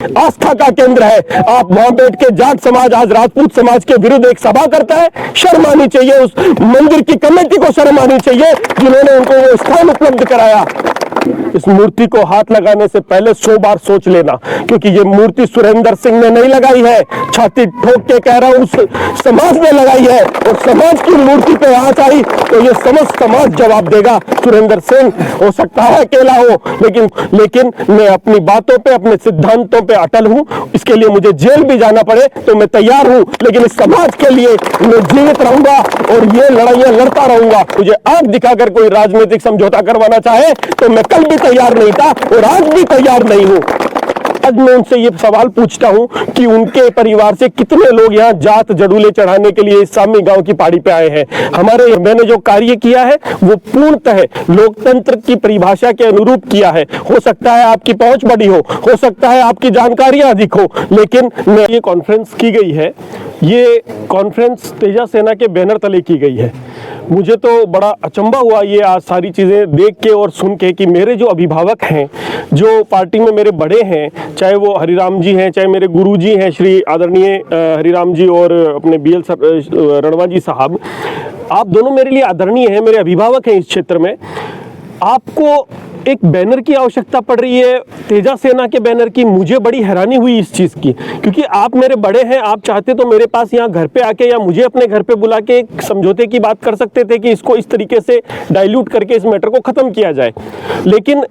आस्था का केंद्र है। आप वहां बैठ के जाट समाज आज राजपूत समाज के विरुद्ध एक सभा करता है। शर्म आनी चाहिए, उस मंदिर की कमेटी को शर्म आनी चाहिए जिन्होंने उनको वो स्थान उपलब्ध कराया। इस मूर्ति को हाथ लगाने से पहले 100 बार सोच लेना, क्योंकि ये मूर्ति सुरेंद्र सिंह ने नहीं लगाई है, छाती ठोक के कह रहा हूं समाज ने लगाई है। और समाज की मूर्ति पे हाथ आई तो ये समस्त समाज जवाब देगा। सुरेंद्र सिंह हो सकता है अकेला हो, लेकिन मैं अपनी बातों पे, अपने सिद्धांतों पे अटल हूं। इसके लिए मुझे जेल भी जाना पड़े तो मैं तैयार हूं, लेकिन इस समाज के लिए मैं जीवित रहूंगा और ये लड़ाइयां लड़ता रहूंगा। मुझे आंख दिखाकर कोई राजनीतिक समझौता करवाना चाहे तो मैं कल भी तैयार नहीं था और आज भी तैयार नहीं हूं। आज मैं उनसे ये सवाल पूछता हूं कि उनके परिवार से कितने लोग यहाँ जात जड़ूले चढ़ाने के लिए इस सामी गांव की पहाड़ी पे आए हैं। मैंने जो कार्य किया है वो पूर्णतः लोकतंत्र की परिभाषा के अनुरूप किया है। हो सकता है आपकी पहुंच बड़ी हो सकता है आपकी जानकारियां अधिक हो, लेकिन ये कॉन्फ्रेंस की गई है, ये कॉन्फ्रेंस तेजा सेना के बैनर तले की गई है। मुझे तो बड़ा अचंभा हुआ ये आज सारी चीज़ें देख के और सुन के कि मेरे जो अभिभावक हैं, जो पार्टी में मेरे बड़े हैं, चाहे वो हरिराम जी हैं, चाहे मेरे गुरुजी हैं श्री आदरणीय हरिराम जी और अपने BL रणवा जी साहब, आप दोनों मेरे लिए आदरणीय हैं, मेरे अभिभावक हैं इस क्षेत्र में। आपको एक बैनर की आवश्यकता पड़ रही है, तेजा सेना के बैनर की। मुझे बड़ी हैरानी हुई इस चीज़ की, क्योंकि आप मेरे बड़े हैं, आप चाहते तो मेरे पास यहाँ घर पे आके या मुझे अपने घर पे बुला के एक समझौते की बात कर सकते थे कि इसको इस तरीके से डाइल्यूट करके इस मैटर को ख़त्म किया जाए, लेकिन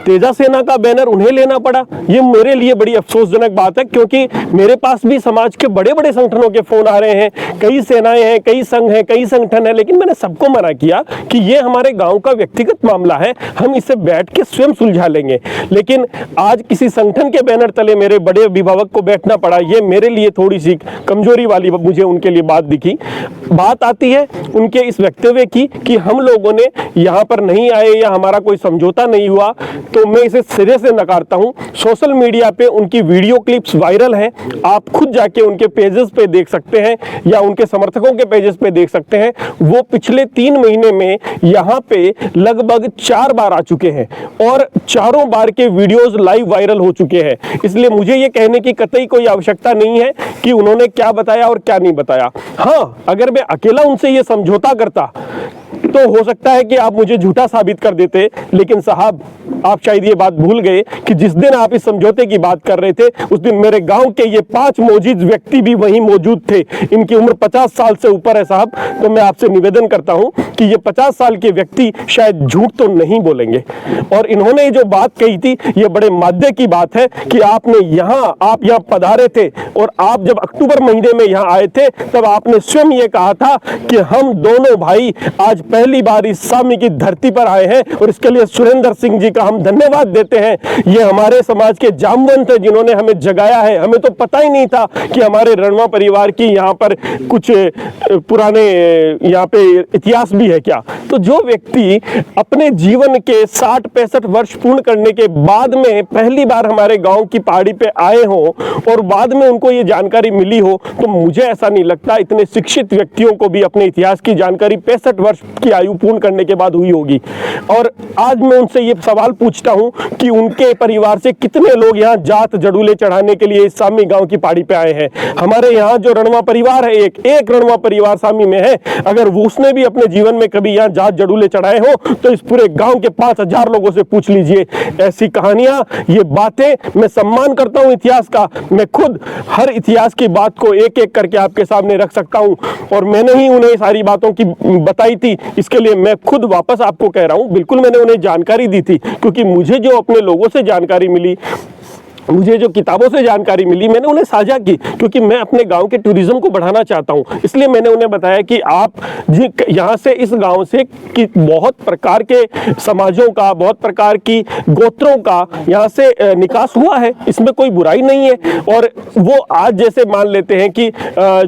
तेजा सेना का बैनर उन्हें लेना पड़ा। ये मेरे लिए बड़ी अफसोसजनक बात है, क्योंकि मेरे पास भी समाज के बड़े बड़े संगठनों के फ़ोन आ रहे हैं, कई सेनाएं हैं, कई संघ हैं, कई संगठन हैं, लेकिन मैंने सबको मना किया कि ये हमारे गाँव का व्यक्तिगत मामला है, हम इसे बैठ के स्वयं सुलझा लेंगे। लेकिन आज किसी संगठन के बैनर तले मेरे बड़े अभिभावक को बैठना पड़ा, ये मेरे लिए थोड़ी सी कमजोरी वाली मुझे उनके लिए बात दिखी। बात आती है उनके इस वक्तव्य की कि हम लोगों ने यहाँ पर नहीं आए या हमारा कोई समझौता नहीं हुआ, तो मैं इसे सिरे से नकारता हूँ। सोशल मीडिया पे उनकी वीडियो क्लिप्स वायरल हैं, आप खुद जाके उनके पेजेस पे देख सकते हैं या उनके समर्थकों के पेजेस पे देख सकते हैं। वो पिछले 3 महीने में यहाँ पे लगभग 4 बार आ चुके हैं और चारों बार के वीडियोस लाइव वायरल हो चुके हैं। इसलिए मुझे ये कहने की कतई कोई आवश्यकता नहीं है कि उन्होंने क्या बताया और क्या नहीं बताया। हाँ, अगर मैं अकेला उनसे ये समझौता करता तो हो सकता है कि आप मुझे झूठा साबित कर देते, लेकिन साहब आप शायद ये बात भूल गए कि जिस दिन आप इस समझौते की बात कर रहे थे उस दिन मेरे गांव के ये 5 मौजूद व्यक्ति भी वहीं मौजूद थे। इनकी उम्र 50 साल से ऊपर है साहब, तो मैं आपसे निवेदन करता हूं कि ये 50 साल के व्यक्ति शायद झूठ तो नहीं बोलेंगे। और इन्होंने जो बात कही थी ये बड़े माध्य की बात है कि आप यहाँ पधारे थे और आप जब अक्टूबर महीने में यहाँ आए थे तब आपने स्वयं ये कहा था कि हम दोनों भाई आज पहली बार इस सामी की धरती पर आए हैं और इसके लिए सुरेंद्र सिंह जी का हम धन्यवाद देते हैं। ये हमारे समाज के जामवंत हैं जिन्होंने हमें जगाया है। हमें तो पता ही नहीं था कि हमारे रणवा परिवार की यहाँ पर कुछ पुराने यहाँ पे इतिहास भी है क्या। तो जो व्यक्ति अपने जीवन के 60-65 वर्ष पूर्ण करने के बाद में पहली बार हमारे गांव की पहाड़ी पे आए हों और बाद में उनको ये जानकारी मिली हो, तो मुझे ऐसा नहीं लगता इतने शिक्षित व्यक्तियों को भी अपने इतिहास की जानकारी 65 वर्ष की आयु पूर्ण करने के बाद हुई होगी। और आज मैं उनसे ये सवाल पूछता हूं कि उनके परिवार से कितने लोग यहाँ जात जड़ूले चढ़ाने के लिए इस सामी गांव की पहाड़ी पे आए हैं। हमारे यहाँ जो रणवा परिवार है, एक रणवा परिवार सामी में है, अगर उसने भी अपने जीवन में कभी यहाँ जात जड़ूले चढ़ाए हो तो इस पूरे गांव के 5000 लोगों से पूछ लीजिए। ऐसी कहानियां, ये बातें, मैं सम्मान करता हूं इतिहास का, मैं खुद हर इतिहास की बात को एक एक करके आपके सामने रख सकता हूं और मैंने ही उन्हें सारी बातों की बताई थी। इसके लिए मैं खुद वापस आपको कह रहा हूं, बिल्कुल मैंने उन्हें जानकारी दी थी, क्योंकि मुझे जो अपने लोगों से जानकारी मिली, मुझे जो किताबों से जानकारी मिली, मैंने उन्हें साझा की, क्योंकि मैं अपने गांव के टूरिज्म को बढ़ाना चाहता हूं। इसलिए मैंने उन्हें बताया कि आप यहाँ से, इस गांव से कि बहुत प्रकार के समाजों का, बहुत प्रकार की गोत्रों का यहाँ से निकास हुआ है, इसमें कोई बुराई नहीं है। और वो आज जैसे मान लेते हैं कि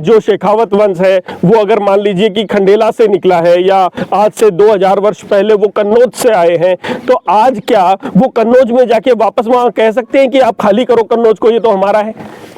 जो शेखावत वंश है वो अगर मान लीजिए कि खंडेला से निकला है या आज से 2000 वर्ष पहले वो कन्नौज से आए हैं, तो आज क्या वो कन्नौज में जाके वापस वहाँ कह सकते हैं कि आप खाली करो कन्नौज को, ये तो हमारा है?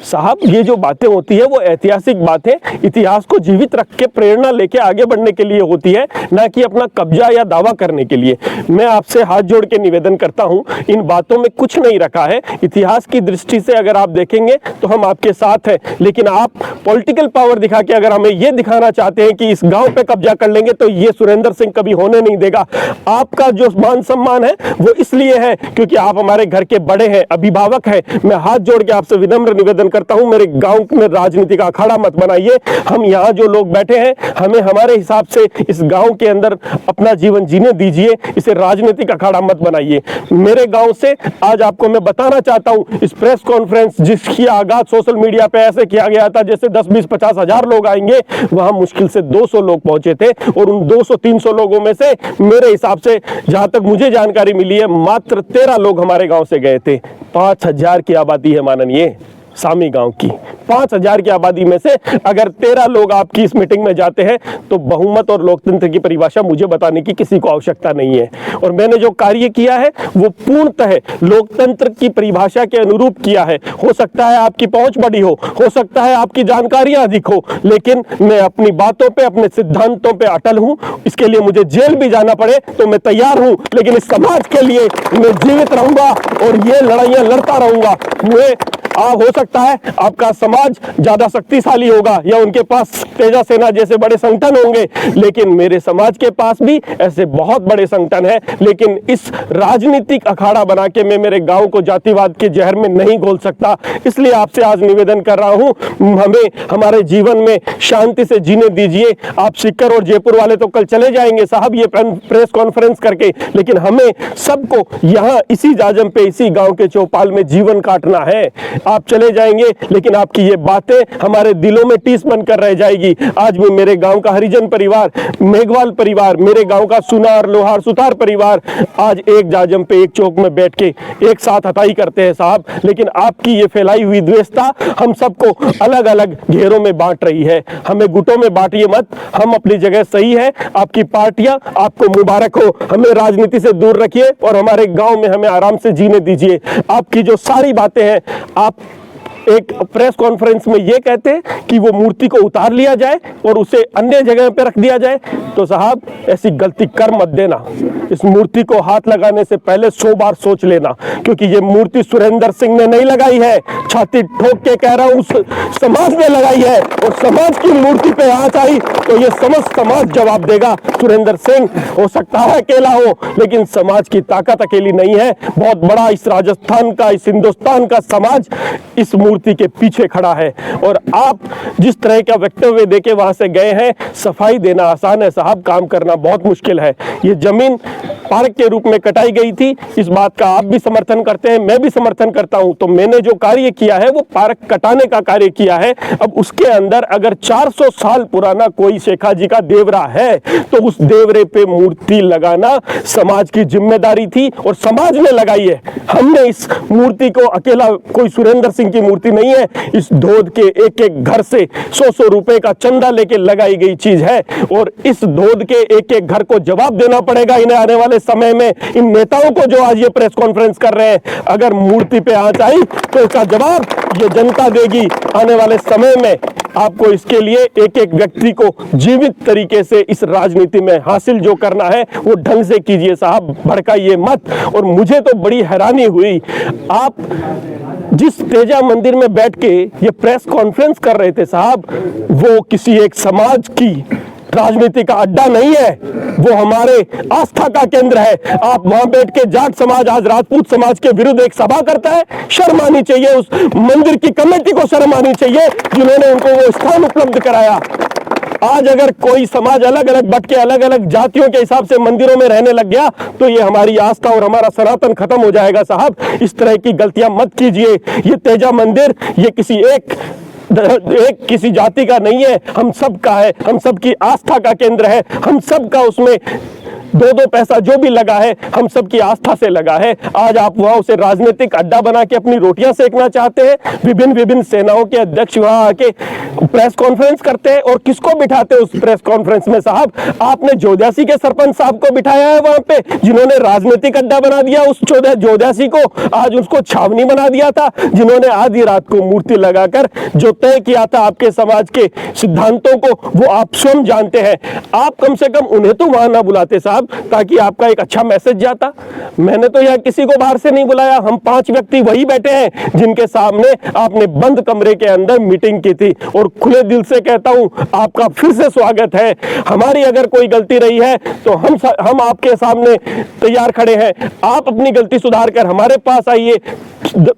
साहब ये जो बातें होती है वो ऐतिहासिक बातें इतिहास को जीवित रख के प्रेरणा लेके आगे बढ़ने के लिए होती है, ना कि अपना कब्जा या दावा करने के लिए। मैं आपसे हाथ जोड़ के निवेदन करता हूं, इन बातों में कुछ नहीं रखा है। इतिहास की दृष्टि से अगर आप देखेंगे तो हम आपके साथ हैं, लेकिन आप पॉलिटिकल पावर दिखा के अगर हमें यह दिखाना चाहते हैं कि इस गांव पे कब्जा कर लेंगे तो ये सुरेंद्र सिंह कभी होने नहीं देगा। आपका जो मान सम्मान है वो इसलिए है क्योंकि आप हमारे घर के बड़े हैं, अभिभावक हैं। मैं हाथ जोड़ के आपसे विनम्र निवेदन करता हूं, मेरे गांव में राजनीति का अखाड़ा मत बनाइए। हम यहाँ जो लोग बैठे हैं, हमें हमारे हिसाब से इस गांव के अंदर अपना जीवन जीने दीजिए, इसे राजनीतिक अखाड़ा मत बनाइए। मेरे गांव से आज आपको मैं बताना चाहता हूं, इस प्रेस कॉन्फ्रेंस जिसकी आगाज सोशल मीडिया पे ऐसे किया गया था जैसे 10, 20, 50 हजार लोग आएंगे, वहां मुश्किल से 200 लोग पहुंचे थे और उन 200-300 लोगों में से मेरे हिसाब से जहां तक मुझे जानकारी मिली है मात्र 13 लोग हमारे गांव से गए थे। 5000 की आबादी है माननीय सामी गांव की। 5000 की आबादी में से अगर 13 लोग आपकी इस मीटिंग में जाते हैं तो बहुमत और लोकतंत्र की परिभाषा मुझे बताने की किसी को आवश्यकता नहीं है। और मैंने जो कार्य किया है वो पूर्णतः लोकतंत्र की परिभाषा के अनुरूप किया है। हो सकता है आपकी पहुंच बड़ी हो सकता है आपकी जानकारियां अधिक हो, लेकिन मैं अपनी बातों पे, अपने सिद्धांतों पे अटल हूं। इसके लिए मुझे जेल भी जाना पड़े तो मैं तैयार हूं, लेकिन इस समाज के लिए मैं जीवित रहूंगा और ये लड़ाइयां लड़ता रहूंगा। हो सकता है आपका समाज ज्यादा शक्तिशाली होगा या उनके पास तेजा सेना जैसे बड़े संगठन होंगे, लेकिन मेरे समाज के पास भी ऐसे बहुत बड़े संगठन है। लेकिन इस राजनीतिक अखाड़ा बना के मैं मेरे गांव को जातिवाद के जहर में नहीं घोल सकता। इसलिए आपसे आज निवेदन कर रहा हूं, हमें हमारे जीवन में शांति से जीने दीजिए। आप सीकर और जयपुर वाले तो कल चले जाएंगे साहब ये प्रेस कॉन्फ्रेंस करके, लेकिन हमें सबको यहाँ इसी जाजम पे, इसी गांव के चौपाल में जीवन काटना है। आप चले जाएंगे लेकिन आपकी ये बातें हमारे दिलों में टीस बनकर रह जाएगी। आज भी मेरे गांव का हरिजन परिवार, मेघवाल परिवार, मेरे गांव का सुनार, लोहार, सुतार परिवार आज एक जाजम पे, एक चौक में बैठ के एक साथ हताई करते हैं साहब। लेकिन आपकी ये फैलाई हुई द्वेषता हम सबको अलग अलग घेरों में बांट रही है। हमें गुटों में बांटिए मत, हम अपनी जगह सही है। आपकी पार्टियां, आपको मुबारक हो। हमें राजनीति से दूर रखिए और हमारे गांव में हमें आराम से जीने दीजिए। आपकी जो सारी बातें हैं, आप एक प्रेस कॉन्फ्रेंस में ये कहते हैं कि वो मूर्ति को उतार लिया जाए और उसे अन्य जगह पे रख दिया जाए, तो साहब ऐसी गलती कर मत देना। इस मूर्ति को हाथ लगाने से पहले 100 बार सोच लेना, क्योंकि ये मूर्ति सुरेंद्र सिंह ने नहीं लगाई है। छाती ठोक के कह रहा हूं, समाज ने लगाई है और समाज की मूर्ति पे हाथ आई तो ये समस्त समाज जवाब देगा। सुरेंद्र सिंह हो सकता है अकेला हो, लेकिन समाज की ताकत अकेली नहीं है। बहुत बड़ा इस राजस्थान का, इस हिंदुस्तान का समाज इस मूर्ति के पीछे खड़ा है। और आप जिस तरह का वक्तव्य देके वहां से गए हैं, सफाई देना आसान है साहब, काम करना बहुत मुश्किल है। ये जमीन पार्क के रूप में कटाई गई थी, इस बात का आप भी समर्थन करते हैं, मैं भी समर्थन करता हूं। तो मैंने जो कार्य किया है वो पार्क कटाने का कार्य किया है। अब उसके अंदर अगर 400 साल पुराना कोई शेखा जी का देवरा है तो उस देवरे पे मूर्ति लगाना समाज की जिम्मेदारी थी और समाज ने लगाई है। हमने इस मूर्ति को, अकेला कोई सुरेंद्र सिंह की मूर्ति नहीं है, इस धोद के एक एक घर से 100-100 रुपए का चंदा लेके लगाई गई चीज है। और इस धोद के एक एक घर को जवाब देना पड़ेगा इन्हें आने वाले समय में। इन नेताओं को जो आज ये प्रेस कॉन्फ्रेंस कर रहे हैं, अगर मूर्ति पे आंच आई तो इसका जवाब ये जनता देगी आने वाले समय में। आपको इसके लिए एक एक व्यक्ति को जीवित तरीके से इस राजनीति में हासिल जो करना है वो ढंग से कीजिए साहब, भड़काइए मत। और मुझे तो बड़ी हैरानी हुई, आप जिस तेजा मंदिर में बैठ के ये प्रेस कॉन्फ्रेंस कर रहे थे साहब, वो किसी एक समाज की राजनीति का अड्डा नहीं है, वो हमारे आस्था का केंद्र है। आप वहां बैठ के जाट समाज आज राजपूत समाज के विरुद्ध एक सभा करता है। शर्म आनी चाहिए उस मंदिर की कमेटी को, शर्म आनी चाहिए जिन्होंने उनको वो स्थान उपलब्ध कराया। आज अगर कोई समाज अलग अलग बट के अलग अलग जातियों के हिसाब से मंदिरों में रहने लग गया तो ये हमारी आस्था और हमारा सनातन खत्म हो जाएगा साहब। इस तरह की गलतियां मत कीजिए। ये तेजा मंदिर ये किसी जाति का नहीं है, हम सब का है, हम सब की आस्था का केंद्र है। हम सब का उसमें 2-2 पैसा जो भी लगा है हम सब की आस्था से लगा है। आज आप वहां उसे राजनीतिक अड्डा बना के अपनी रोटियां सेकना चाहते हैं। विभिन्न सेनाओं के अध्यक्ष वहां आके प्रेस कॉन्फ्रेंस करते हैं और किसको बिठाते हैं उस प्रेस कॉन्फ्रेंस में साहब? आपने जोध्यासी के सरपंच साहब को बिठाया है वहां पे, जिन्होंने राजनीतिक अड्डा बना दिया उस जोध्यासी को, आज उसको छावनी बना दिया था, जिन्होंने आधी रात को मूर्ति लगाकर जो तय किया था आपके समाज के सिद्धांतों को, वो आप स्वयं जानते हैं। आप कम से कम उन्हें तो वहां ना बुलाते साहब, ताकि आपका एक अच्छा मैसेज जाता। मैंने तो यहाँ किसी को बाहर से नहीं बुलाया, हम 5 व्यक्ति वही बैठे हैं जिनके सामने आपने बंद कमरे के अंदर मीटिंग की थी। और खुले दिल से कहता हूं, आपका फिर से स्वागत है। हमारी अगर कोई गलती रही है तो हम आपके सामने तैयार खड़े हैं। आप अपनी गलती सुधार कर हमारे पास आइए,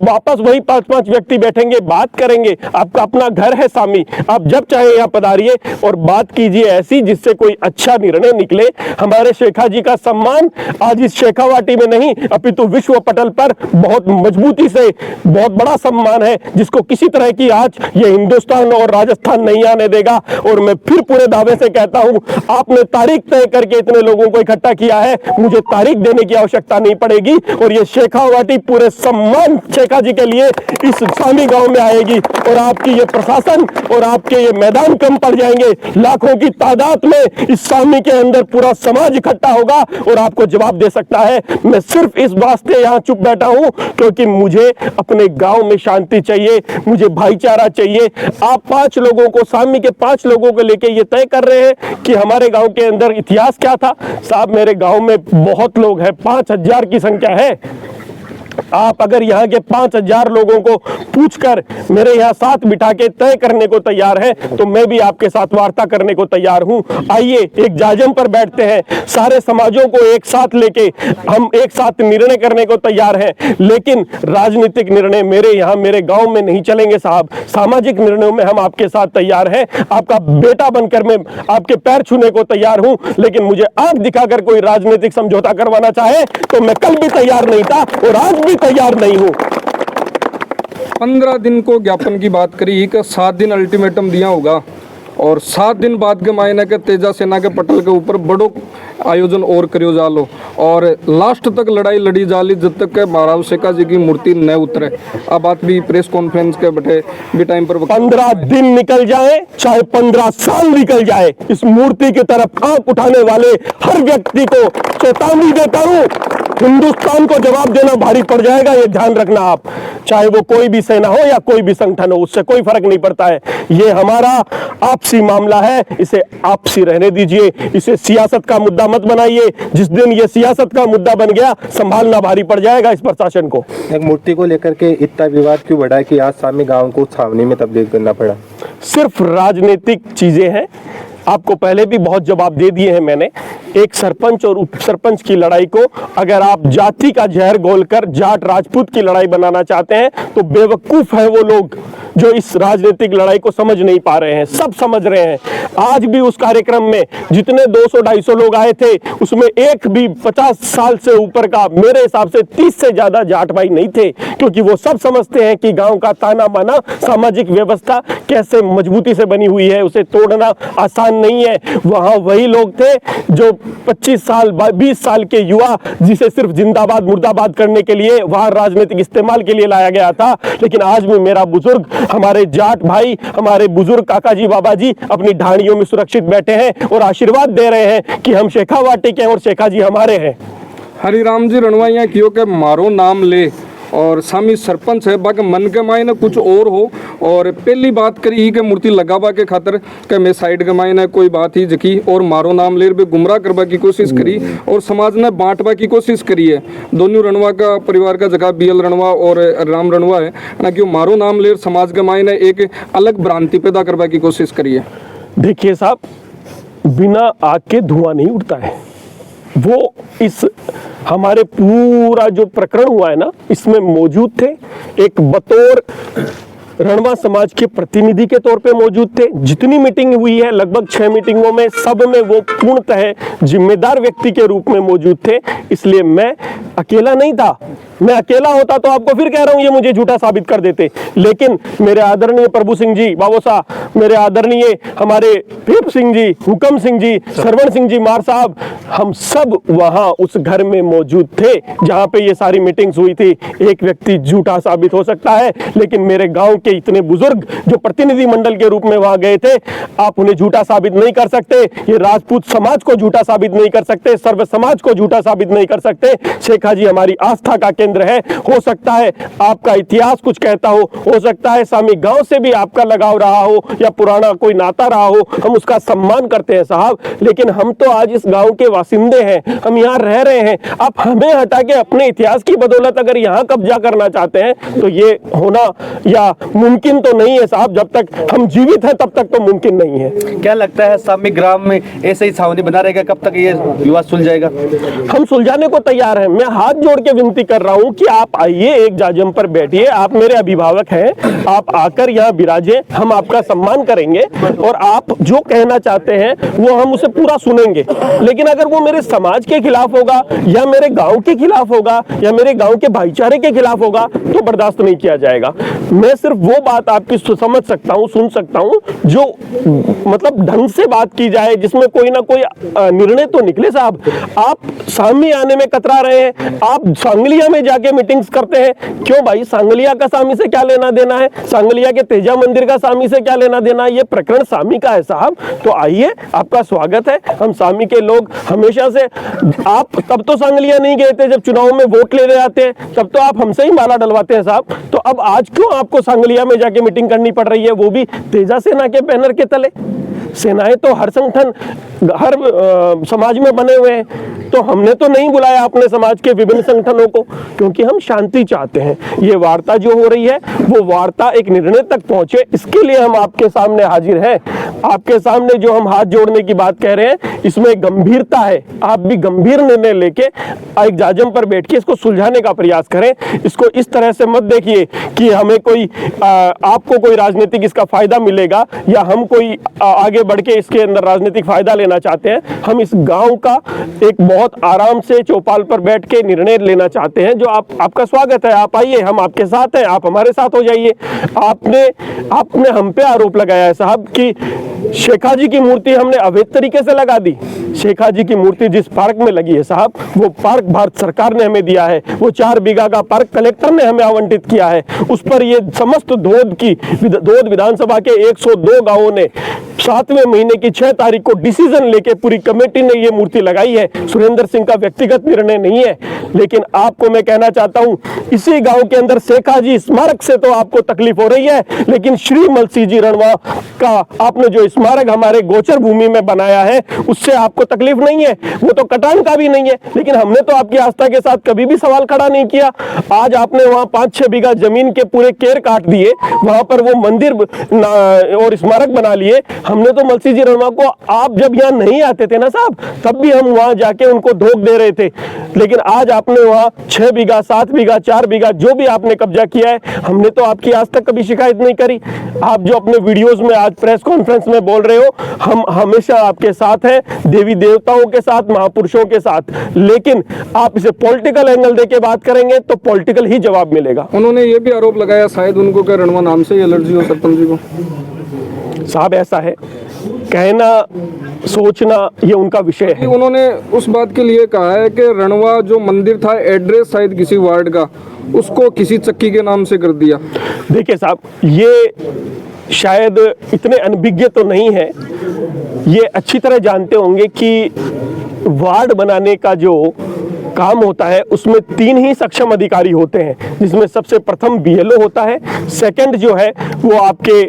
वापस वही 5-5 व्यक्ति बैठेंगे, बात करेंगे। आपका अपना घर है सामी, आप जब चाहे यहाँ पधारिए और बात कीजिए ऐसी जिससे कोई अच्छा निर्णय निकले। हमारे शेखा जी का सम्मान आज इस शेखावाटी में नहीं अपितु विश्व पटल पर बहुत मजबूती से बहुत बड़ा सम्मान है, जिसको किसी तरह की आज ये हिंदुस्तान और राजस्थान नहीं आने देगा। और मैं फिर पूरे दावे से कहता हूं, आपने तारीख तय करके इतने लोगों को इकट्ठा किया है, मुझे तारीख देने की आवश्यकता नहीं पड़ेगी। और ये शेखावाटी पूरे सम्मान शेखा जी के लिए इस सामी गांव में आएगी और आपकी ये प्रशासन और आपके ये मैदान कम पड़ जाएंगे। लाखों की तादाद में इस सामी के अंदर पूरा समाज इकट्ठा होगा और आपको जवाब दे सकता है। मैं सिर्फ इस वास्ते यहाँ चुप बैठा हूं क्योंकि मुझे अपने गांव में शांति चाहिए, मुझे भाईचारा चाहिए। आप 5 लोगों को, सामी के 5 लोगों को लेके ये तय कर रहे हैं कि हमारे गांव के अंदर इतिहास क्या था। साहब मेरे गांव में बहुत लोग हैं, 5000 की संख्या है। आप अगर यहाँ के 5000 लोगों को पूछकर मेरे यहाँ साथ बिठा के तय करने को तैयार है तो मैं भी आपके साथ वार्ता करने को तैयार हूँ। आइए एक जाजम पर बैठते हैं, सारे समाजों को एक साथ लेके हम एक साथ निर्णय करने को तैयार हैं। लेकिन राजनीतिक निर्णय मेरे यहाँ मेरे गांव में नहीं चलेंगे साहब। सामाजिक निर्णयों में हम आपके साथ तैयार हैं। आपका बेटा बनकर मैं आपके पैर छूने को तैयार हूँ, लेकिन मुझे आंख दिखाकर कोई राजनीतिक समझौता करवाना चाहे तो मैं कल भी तैयार नहीं था और आज भी तैयार नहीं हूं। 15 दिन को ज्ञापन की बात करी कि 7 दिन अल्टीमेटम दिया होगा और 7 दिन बाद के मायने के तेजा सेना के पटल के ऊपर बड़ो आयोजन और करियो जालो और लास्ट तक लड़ाई लड़ी जाली जब तक के महाराज शेखा जी की मूर्ति न उतरे। अब बात भी प्रेस कॉन्फ्रेंस के बैठे भी टाइम पर 15 दिन निकल जाए चाहे 15 साल निकल जाए, इस मूर्ति की तरफ आंख उठाने वाले हर व्यक्ति को चेतावनी देता हूं, हिंदुस्तान को जवाब देना भारी पड़ जाएगा। ये ध्यान रखना आप, चाहे वो कोई भी सेना हो या कोई भी संगठन हो, उससे कोई फर्क नहीं पड़ता है। ये हमारा आपसी मामला है, इसे आपसी रहने दीजिए, इसे सियासत का मुद्दा मत बनाइए। जिस दिन ये सियासत का मुद्दा बन गया संभालना भारी पड़ जाएगा इस प्रशासन को। एक मूर्ति को लेकर के इतना विवाद क्यों बढ़ा कि आज सामी गांव को छावनी में तब्दील करना पड़ा? सिर्फ राजनीतिक चीजें हैं। आपको पहले भी बहुत जवाब दे दिए हैं मैंने। एक सरपंच और उप सरपंच की लड़ाई को अगर आप जाति का जहर घोलकर जाट राजपूत की लड़ाई बनाना चाहते हैं तो बेवकूफ है वो लोग जो इस राजनीतिक लड़ाई को समझ नहीं पा रहे हैं। सब समझ रहे हैं। आज भी उस कार्यक्रम में जितने 200-250 लोग आए थे उसमें एक भी 50 साल से ऊपर का, मेरे हिसाब से 30 से ज्यादा जाट भाई नहीं थे, क्योंकि वो सब समझते हैं कि गांव का ताना बाना सामाजिक व्यवस्था कैसे मजबूती से बनी हुई है, उसे तोड़ना आसान नहीं है। वहां वही लोग थे जो 25 साल 20 साल के युवा जिसे सिर्फ जिंदाबाद मुर्दाबाद करने के लिए वहां राजनीतिक इस्तेमाल के लिए लाया गया था। लेकिन आज भी मेरा बुजुर्ग, हमारे जाट भाई, हमारे बुजुर्ग काका जी बाबा जी अपनी ढाणियों में सुरक्षित बैठे हैं और आशीर्वाद दे रहे हैं कि हम शेखावाटी के और शेखा जी हमारे हैं। हरिराम जी रणवाइया क्यों के मारो नाम ले और सामी सरपंच है बाकी मन के मायने कुछ और हो। और पहली बात करी ही के मूर्ति लगावा के खातर के मैं साइड के मायने कोई बात ही जकी और मारो नाम ले भी गुमराह करवा की कोशिश करी और समाज ने बांटवा की कोशिश करी है। दोनों रणवा का परिवार का जगह BL रणवा और राम रणवा है ना कि मारो नाम ले समाज के मायने एक अलग भ्रांति पैदा करवा की कोशिश करी है। देखिए साहब, बिना आग के धुआं नहीं उठता है। वो इस हमारे पूरा जो प्रकरण हुआ है ना इसमें मौजूद थे, एक बतौर रणवा समाज के प्रतिनिधि के तौर पे मौजूद थे। जितनी मीटिंग हुई है लगभग 6 मीटिंगों में सब में वो पूर्णतः जिम्मेदार व्यक्ति के रूप में मौजूद थे। इसलिए मैं अकेला नहीं था, मैं अकेला होता तो आपको फिर कह रहा हूं ये मुझे झूठा साबित कर देते, लेकिन मेरे आदरणीय प्रभु सिंह जी बाबोसा, मेरे आदरणीय हमारे भीप सिंह जी, हुकम सिंह जी, सरवण सिंह जी मार साहब, हम सब वहां उस घर में मौजूद थे जहां पे ये सारी मीटिंग्स हुई थी। एक व्यक्ति झूठा साबित हो सकता है, लेकिन मेरे गांव के इतने बुजुर्ग जो प्रतिनिधि मंडल के रूप में वहां गए थे, आप उन्हें झूठा साबित नहीं कर सकते। ये राजपूत समाज को झूठा साबित नहीं कर सकते, सर्व समाज को झूठा साबित नहीं कर सकते। शेखा जी हमारी आस्था का केंद्र है। हो सकता है आपका इतिहास कुछ कहता हो सकता है सामी गांव से भी आपका लगाव रहा हो या पुराना कोई नाता रहा हो, हम उसका सम्मान करते हैं साहब, लेकिन हम तो आज इस गांव के वासिंदे हैं, हम यहाँ रह रहे हैं। आप हमें हटा के अपने इतिहास की बदौलत अगर यहाँ कब्जा करना चाहते हैं तो ये होना या मुमकिन तो नहीं है साहब। जब तक हम जीवित हैं तब तक तो मुमकिन नहीं है। क्या लगता है सामी ग्राम में ऐसे ही छावनी बना रहेगा, कब तक ये विवाद सुलझाएगा? हम सुलझाने को तैयार हैं। मैं हाथ जोड़ के विनती कर रहा हूं कि आप आइए, एक जाजम पर बैठिए, आप मेरे अभिभावक हैं, आप आकर यहाँ विराजे, हम आपका सम्मान करेंगे और आप जो कहना चाहते हैं वो हम उसे पूरा सुनेंगे। लेकिन अगर वो मेरे समाज के खिलाफ होगा या मेरे गांव के खिलाफ होगा या मेरे गांव के भाईचारे के खिलाफ होगा तो बर्दाश्त नहीं किया जाएगा। मैं सिर्फ वो बात आपकी समझ सकता हूँ, सुन सकता हूँ जो मतलब ढंग से बात की जाए, जिसमें कोई ना कोई निर्णय तो निकले साहब। आप सामी आने में कतरा रहे हैं, आप सांगलिया में जाके मीटिंग्स करते हैं, क्यों भाई? सांगलिया का सामी से क्या लेना देना है? सांगलिया के तेजा मंदिर का सामी से क्या लेना देना है? ये प्रकरण सामी का है साहब। तो आइए, आपका स्वागत है। हम सामी के लोग हमेशा से, आप तब तो सांगलिया नहीं गए थे जब चुनाव में वोट लेने आते हैं, तब तो आप हमसे ही माला डलवाते हैं साहब। तो अब आज क्यों आपको सांगलिया में जाके मीटिंग करनी पड़ रही है, वो भी तेजा सेना के बैनर के तले? सेनाएं तो हर संगठन, हर समाज में बने हुए हैं, तो हमने तो नहीं बुलाया अपने समाज के विभिन्न संगठनों को, क्योंकि हम शांति चाहते हैं। ये वार्ता जो हो रही है वो वार्ता एक निर्णय तक पहुंचे, इसके लिए हम आपके सामने हाजिर हैं। आपके सामने जो हम हाथ जोड़ने की बात कह रहे हैं, इसमें गंभीरता है। आप भी गंभीर निर्णय लेके एक जाजम पर बैठ के इसको सुलझाने का प्रयास करें। इसको इस तरह से मत देखिए कि हमें कोई आपको कोई राजनीतिक इसका फायदा मिलेगा या हम कोई आगे बढ़ के इसके अंदर राजनीतिक फायदा लेना चाहते हैं। हम इस गांव का एक बहुत आराम से चौपाल पर बैठ के निर्णय लेना चाहते हैं। जो आपका स्वागत है, आप आइए, हम आपके साथ हैं, आप हमारे साथ हो जाइए। आपने हम पे आरोप लगाया है साहब कि शेखा जी की मूर्ति हमने अवैध तरीके से लगा दी। शेखा जी की मूर्ति जिस पार्क में लगी है साहब, वो पार्क भारत सरकार ने हमें दिया है। वो 4 बीघा का पार्क कलेक्टर ने हमें आवंटित किया है। उस पर ये समस्त धोद विधानसभा के 102 गांवों ने 7वें महीने की 6 तारीख को डिसीजन लेके पूरी कमेटी ने ये मूर्ति लगाई है। सुरेंद्र सिंह का व्यक्तिगत निर्णय नहीं है। लेकिन आपको मैं कहना चाहता हूं, इसी गांव के अंदर शेखा जी स्मारक से तो आपको तकलीफ हो रही है, लेकिन श्री मलसी जी रणवा का आपने जो स्मारक हमारे गोचर भूमि में बनाया है, उससे आपको तकलीफ नहीं है। वो तो कटान का भी नहीं है, लेकिन हमने तो आपकी आस्था के साथ कभी भी सवाल खड़ा नहीं किया। आज आपने वहां 5-6 बीघा जमीन के पूरे केर काट दिए, वहां पर वो मंदिर और स्मारक बना लिए। हमने तो मलसी जी रणवा को, आप जब यहाँ नहीं आते थे ना साहब, तब भी हम वहां जाके उनको धोख दे रहे थे। लेकिन आज आपने वहां 6 बीघा, 7 बीघा, 4 बीघा जो भी आपने कब्जा किया है, हमने तो आपकी आज तक कभी शिकायत नहीं करी। आप जो अपने वीडियोस में आज प्रेस कॉन्फ्रेंस में बोल रहे हो, हम हमेशा आपके साथ हैं, देवी देवताओं के साथ, महापुरुषों के साथ। लेकिन आप इसे पॉलिटिकल एंगल देके बात करेंगे तो पॉलिटिकल ही जवाब मिलेगा। उन्होंने ये भी आरोप लगाया शायद उनको क्या रणवा नाम से एलर्जी हो सरपंच जी को। साहब ऐसा है, कहना सोचना ये उनका विषय है। उन्होंने उस बात के लिए कहा है कि रणवा जो मंदिर था, एड्रेस शायद किसी वार्ड का, उसको किसी चक्की के नाम से कर दिया। देखिए साहब, ये शायद इतने अनभिज्ञ तो नहीं है, ये अच्छी तरह जानते होंगे कि वार्ड बनाने का जो काम होता है उसमें 3 ही सक्षम अधिकारी होते हैं, जिसमें सबसे प्रथम BLO होता है, सेकंड जो है वो आपके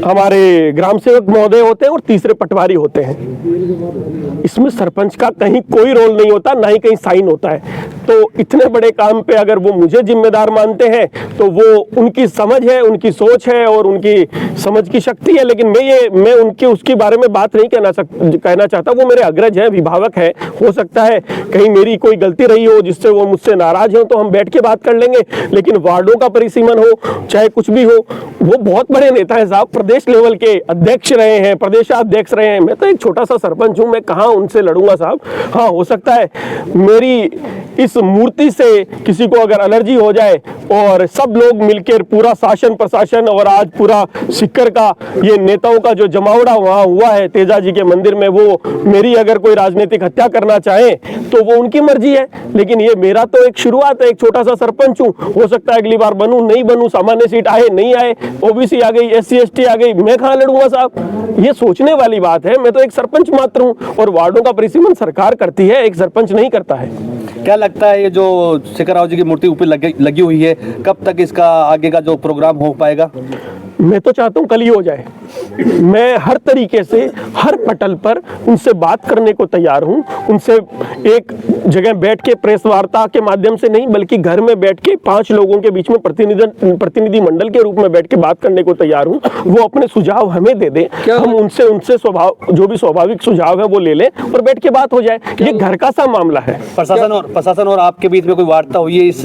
हमारे ग्राम सेवक महोदय होते हैं और तीसरे पटवारी होते हैं। इसमें सरपंच का कहीं कोई रोल नहीं होता, ना ही कहीं साइन होता है। तो इतने बड़े काम पे अगर वो मुझे जिम्मेदार मानते हैं तो वो उनकी समझ है, उनकी सोच है और उनकी समझ की शक्ति है। लेकिन मैं उनके उसके बारे में बात नहीं कहना चाहता। वो मेरे अग्रज है, अभिभावक है। हो सकता है कहीं मेरी कोई गलती रही हो जिससे वो मुझसे नाराज हो तो हम बैठ के बात कर लेंगे, लेकिन वार्डों का परिसीमन हो चाहे कुछ भी हो, वो बहुत बड़े नेता है साहब, प्रदेश लेवल के अध्यक्ष रहे हैं, प्रदेशाध्यक्ष रहे हैं। मैं तो एक छोटा सा सरपंच हूं, मैं कहां उनसे लड़ूंगा साहब। हाँ, हो सकता है मेरी इस मूर्ति से किसी को अगर एलर्जी हो जाए और सब लोग मिलकर पूरा शासन प्रशासन और आज पूरा सिक्कर का ये नेताओं का जो जमावड़ा वहां हुआ है तेजा जी के मंदिर में, वो मेरी अगर कोई राजनीतिक हत्या करना चाहे तो वो उनकी मर्जी है, लेकिन ये मेरा तो एक शुरुआत है, एक छोटा सा सरपंच हूं। हो सकता है अगली बार बनूं नहीं बनूं, सामान्य सीट आए नहीं आए, ओबीसी आ गई, SC ST आ गई, मैं कहां लड़ूंगा साहब। ये सोचने वाली बात है। मैं तो एक सरपंच मात्र हूं और वार्डों का परिसीमन सरकार करती है, एक सरपंच नहीं करता है। क्या लगता है ये जो शेखर राव जी की मूर्ति ऊपर लगी हुई है, कब तक इसका आगे का जो प्रोग्राम हो पाएगा? मैं तो चाहता हूं कल ही हो जाए। मैं हर तरीके से हर पटल पर उनसे बात करने को तैयार हूं, उनसे एक जगह बैठ के प्रेस वार्ता के माध्यम से नहीं बल्कि घर में बैठ के 5 लोगों के बीच में प्रतिनिधि मंडल के रूप में बैठ के बात करने को तैयार हूं। वो अपने सुझाव हमें दे दे, हम उनसे स्वभाव जो भी स्वाभाविक सुझाव है वो ले लें और बैठ के बात हो जाए। ये घर का सा मामला है। प्रशासन और आपके बीच में कोई वार्ता हुई है इस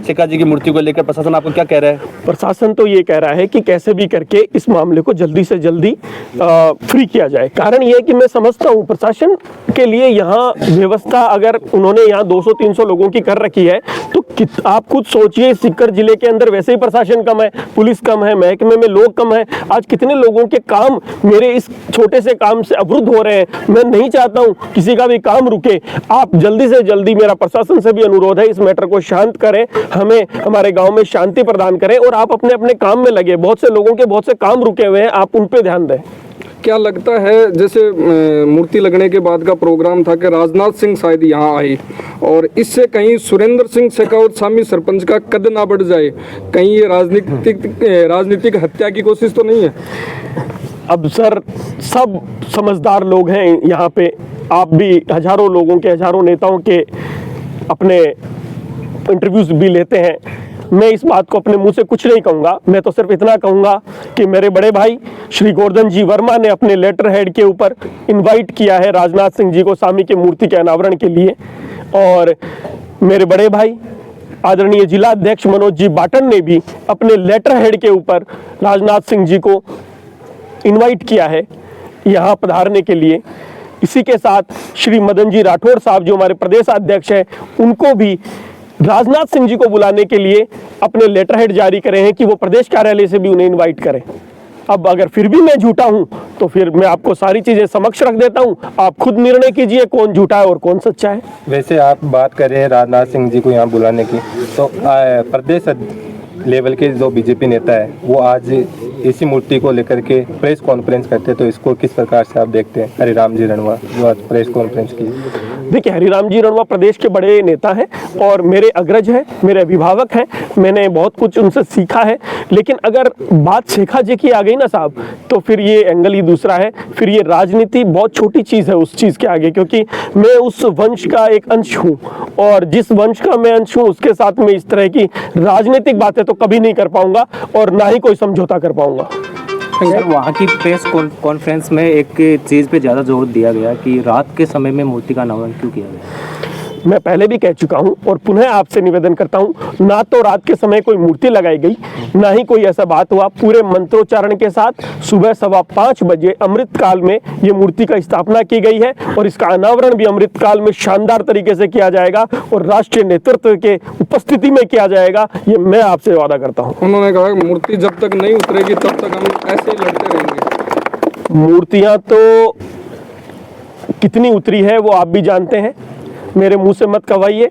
शेखर जी की मूर्ति को लेकर? प्रशासन आपको क्या कह रहा है? प्रशासन तो ये कह रहा है कि कैसे भी करके इस मामले को जल्दी से जल्दी फ्री किया जाए। कारण ये है कि मैं समझता हूँ प्रशासन के लिए यहाँ व्यवस्था अगर उन्होंने यहाँ 200-300 लोगों की कर रखी है तो आप खुद सोचिए, सिक्कर जिले के अंदर वैसे ही प्रशासन कम है, पुलिस कम है, महकमे में लोग कम है। आज कितने लोगों के काम मेरे इस छोटे से काम से अवरुद्ध हो रहे हैं। मैं नहीं चाहता हूँ किसी का भी काम रुके। आप जल्दी से जल्दी, मेरा प्रशासन से भी अनुरोध है, इस मैटर को शांत करें, हमें हमारे गाँव में शांति प्रदान करें और आप अपने अपने काम में लगे। बहुत से लोगों के बहुत से काम रुके हुए हैं, आप उन पे ध्यान दें। क्या लगता है, जैसे मूर्ति लगने के बाद का प्रोग्राम था कि राजनाथ सिंह शायद यहाँ आए और इससे कहीं सुरेंद्र सिंह शेखावत शामी सरपंच का कद ना बढ़ जाए, कहीं ये राजनीतिक हत्या की कोशिश तो नहीं है? अब सर, सब समझदार लोग हैं यहाँ पे, आप भी हजारों लोगों के, हजारों नेताओं के अपने इंटरव्यूज भी लेते हैं। मैं इस बात को अपने मुंह से कुछ नहीं कहूँगा, मैं तो सिर्फ इतना कहूँगा कि मेरे बड़े भाई श्री गोवर्धन जी वर्मा ने अपने लेटर हेड के ऊपर इनवाइट किया है राजनाथ सिंह जी को स्वामी की मूर्ति के अनावरण के लिए, और मेरे बड़े भाई आदरणीय जिला अध्यक्ष मनोज जी बाटन ने भी अपने लेटर हेड के ऊपर राजनाथ सिंह जी को इनवाइट किया है यहाँ पधारने के लिए। इसी के साथ श्री मदन जी राठौर साहब जो हमारे प्रदेश अध्यक्ष हैं, उनको भी राजनाथ सिंह जी को बुलाने के लिए अपने लेटर हेड जारी करे हैं कि वो प्रदेश कार्यालय से भी उन्हें इनवाइट करें। अब अगर फिर भी मैं झूठा हूं तो फिर मैं आपको सारी चीजें समक्ष रख देता हूं, आप खुद निर्णय कीजिए कौन झूठा है और कौन सच्चा है। वैसे आप बात कर रहे हैं राजनाथ सिंह जी को यहाँ बुलाने की, तो प्रदेश लेवल के जो बीजेपी नेता है वो आज इसी मूर्ति को लेकर के प्रेस कॉन्फ्रेंस करते हैं, तो इसको किस प्रकार से आप देखते हैं? हरिराम जी रणवा जो आज प्रेस कॉन्फ्रेंस की। देखिए, हरिराम जी रणवा प्रदेश के बड़े नेता हैं और मेरे अग्रज हैं, मेरे अभिभावक हैं, मैंने बहुत कुछ उनसे सीखा है। लेकिन अगर बात शेखा जी की आ गई ना साहब, तो फिर ये एंगल ही दूसरा है। फिर ये राजनीति बहुत छोटी चीज़ है उस चीज़ के आगे, क्योंकि मैं उस वंश का एक अंश हूँ और जिस वंश का मैं अंश हूँ उसके साथ में इस तरह की राजनीतिक बातें तो कभी नहीं कर पाऊंगा और ना ही कोई समझौता कर पाऊंगा। सर, वहाँ की प्रेस कॉन्फ्रेंस में एक चीज़ पे ज़्यादा जोर दिया गया कि रात के समय में मूर्ति का अनावरण क्यों किया गया? मैं पहले भी कह चुका हूं और पुनः आपसे निवेदन करता हूं, ना तो रात के समय कोई मूर्ति लगाई गई, ना ही कोई ऐसा बात हुआ। पूरे मंत्रोच्चारण के साथ सुबह 5:15 बजे अमृत काल में ये मूर्ति का स्थापना की गई है और इसका अनावरण भी अमृत काल में शानदार तरीके से किया जाएगा और राष्ट्रीय नेतृत्व के उपस्थिति में किया जाएगा, ये मैं आपसे वादा करता हूँ। उन्होंने कहा मूर्ति जब तक नहीं उतरेगी तब तक हम ऐसे ही लड़ते रहेंगे। मूर्तियाँ तो कितनी उतरी है वो आप भी जानते हैं, मेरे मुंह से मत कवाइए।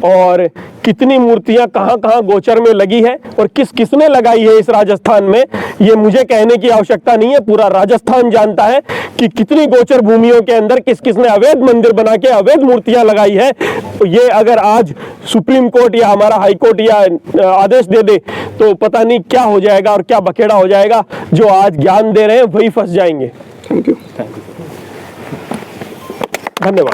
और कितनी मूर्तियां कहां कहां गोचर में लगी है और किस किसने लगाई है इस राजस्थान में, ये मुझे कहने की आवश्यकता नहीं है। पूरा राजस्थान जानता है कि कितनी गोचर भूमियों के अंदर किस किसने अवैध मंदिर बना के अवैध मूर्तियां लगाई है। तो ये अगर आज सुप्रीम कोर्ट या हमारा हाई कोर्ट या आदेश दे दे तो पता नहीं क्या हो जाएगा और क्या बखेड़ा हो जाएगा। जो आज ज्ञान दे रहे हैं वही फंस जाएंगे। Thank you. धन्यवाद।